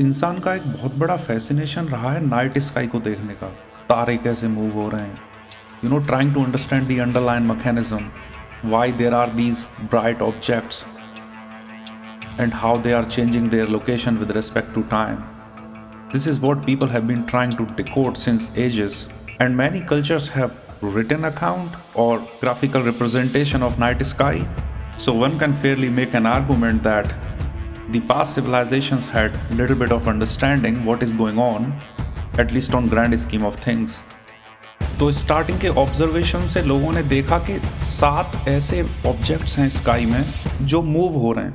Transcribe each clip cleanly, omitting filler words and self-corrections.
इंसान का एक बहुत बड़ा फैसिनेशन रहा है नाइट स्काई को देखने का। तारे कैसे मूव हो रहे हैं, trying to understand the underline mechanism, why there are these bright objects and how they are changing their location with respect to time. This is what people have been trying to decode since ages, and many cultures have written account or graphical representation of night sky. So one can fairly make an argument that the past civilizations had little bit of understanding what is going on, at least on grand scheme of things. तो starting के observation से लोगों ने देखा कि 7 ऐसे objects हैं sky में जो मूव हो रहे हैं।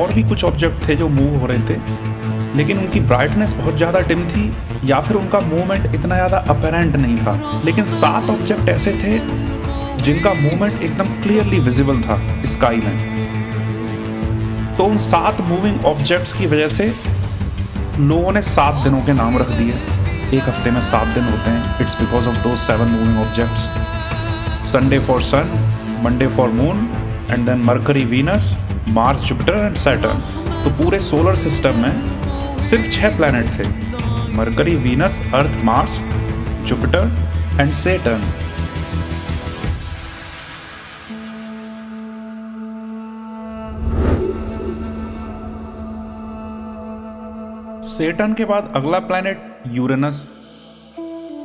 और भी कुछ ऑब्जेक्ट थे जो मूव हो रहे थे, लेकिन उनकी ब्राइटनेस बहुत ज़्यादा डिम थी या फिर उनका मूवमेंट इतना ज़्यादा अपरेंट नहीं था। लेकिन 7 ऑब्जेक्ट ऐसे थे जिनका मूवमेंट एकदम क्लियरली विजिबल था स्काई में। तो उन 7 मूविंग ऑब्जेक्ट्स की वजह से लोगों ने 7 दिनों के नाम रख दिए। एक हफ्ते में 7 दिन होते हैं। It's because of those 7 moving objects. Sunday for sun, Monday for moon, and then Mercury, Venus, Mars, Jupiter and Saturn. तो पूरे सोलर सिस्टम में सिर्फ 6 प्लैनेट थे, Mercury, Venus, Earth, Mars, Jupiter and Saturn. Saturn के बाद अगला planet Uranus.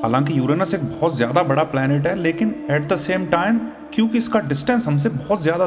हालांकि Uranus एक बहुत ज्यादा बड़ा प्लैनेट है, लेकिन एट द सेम टाइम क्योंकि इसका डिस्टेंस हमसे बहुत ज्यादा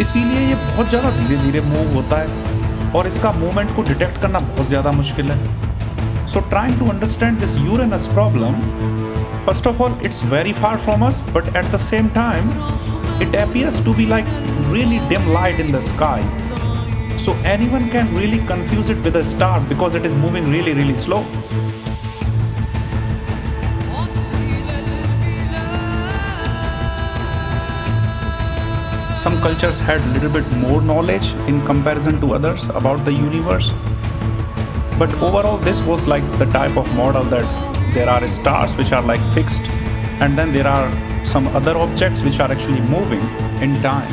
इसीलिए ये बहुत ज्यादा धीरे धीरे मूव होता है और इसका मूवमेंट को डिटेक्ट करना बहुत ज्यादा मुश्किल है। So trying to understand this Uranus problem, first of all it's very far from us, but at the same time it appears to be like really dim light in the sky. So anyone can really confuse it with a star because it is moving really slow. Some cultures had little bit more knowledge in comparison to others about the universe. But overall this was like the type of model that there are stars which are like fixed, and then there are some other objects which are actually moving in time.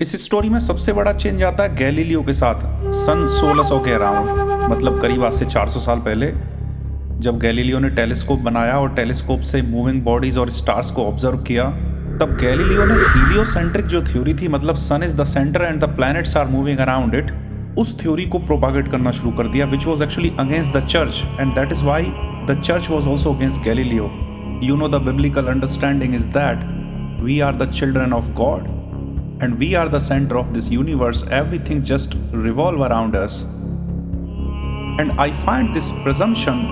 इस story में सबसे बड़ा change आता है Galileo के साथ सन 1600 के around, मतलब करीब आज से 400 साल पहले, जब गैलीलियो ने टेलीस्कोप बनाया और टेलीस्कोप से मूविंग बॉडीज और स्टार्स को ऑब्जर्व किया। तब गैलीलियो ने हीलियोसेंट्रिक जो थ्योरी थी, मतलब sun is the centre and the planets are moving around it, उस थ्योरी को प्रोपागेट करना शुरू कर दिया, which was actually against the church, and that is why the church was also against Galileo. You know the biblical understanding is that we are the children of God and we are the center of this universe. Everything just revolve around us. And I find this presumption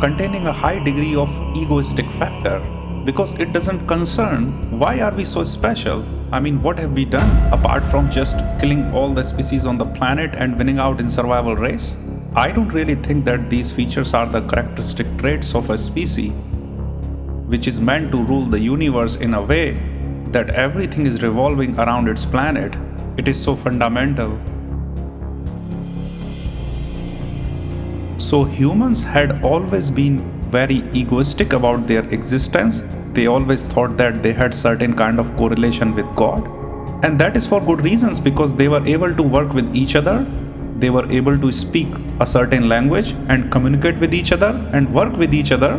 containing a high degree of egoistic factor, because it doesn't concern why are we so special. I mean, what have we done apart from just killing all the species on the planet and winning out in survival race? I don't really think that these features are the characteristic traits of a species which is meant to rule the universe in a way that everything is revolving around its planet. It is so fundamental. So humans had always been very egoistic about their existence. They always thought that they had certain kind of correlation with God. And that is for good reasons, because they were able to work with each other. They were able to speak a certain language and communicate with each other and work with each other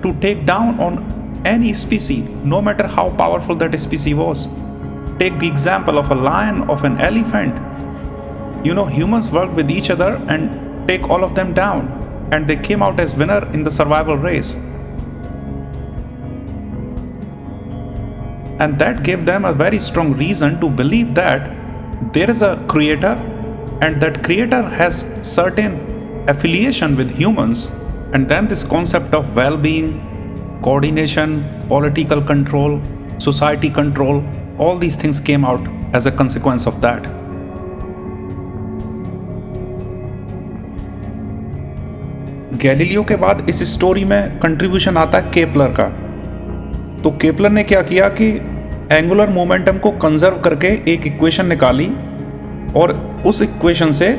to take down on any species, no matter how powerful that species was. Take the example of a lion, of an elephant. Humans worked with each other and take all of them down, and they came out as winner in the survival race. And that gave them a very strong reason to believe that there is a creator, and that creator has certain affiliation with humans, and then this concept of well-being, coordination, political control, society control, all these things came out as a consequence of that. Galileo के बाद इस story में contribution आता है Kepler का। तो Kepler ने क्या किया कि एंगुलर मोमेंटम को कंजर्व करके एक इक्वेशन निकाली और उस इक्वेशन से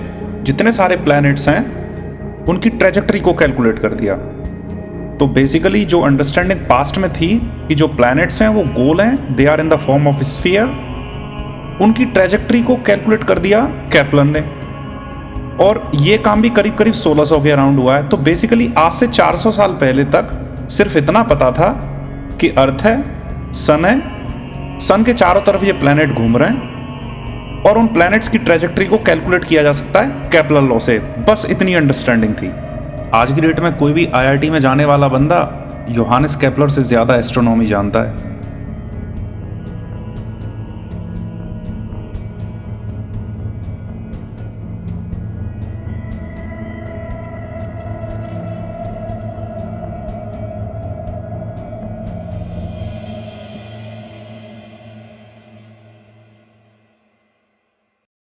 जितने सारे प्लैनेट्स हैं उनकी ट्रेजेक्टरी को कैलकुलेट कर दिया। तो बेसिकली जो अंडरस्टैंडिंग पास्ट में थी कि जो प्लैनेट्स हैं वो गोल हैं, they are in the form of sphere, उनकी ट्रेजेक्टरी को कैलकुलेट कर दिया केपलर ने। और ये काम भी करीब करीब 1600 के अराउंड हुआ है। तो बेसिकली आज से 400 साल पहले तक सिर्फ इतना पता था कि अर्थ है, सन है, सन के चारों तरफ ये प्लैनेट घूम रहे हैं और उन प्लैनेट्स की ट्रेजेक्टरी को कैलकुलेट किया जा सकता है केपलर लॉ से। बस इतनी अंडरस्टैंडिंग थी। आज की डेट में कोई भी IIT में जाने वाला बंदा योहानिस केपलर से ज़्यादा एस्ट्रोनॉमी जानता है।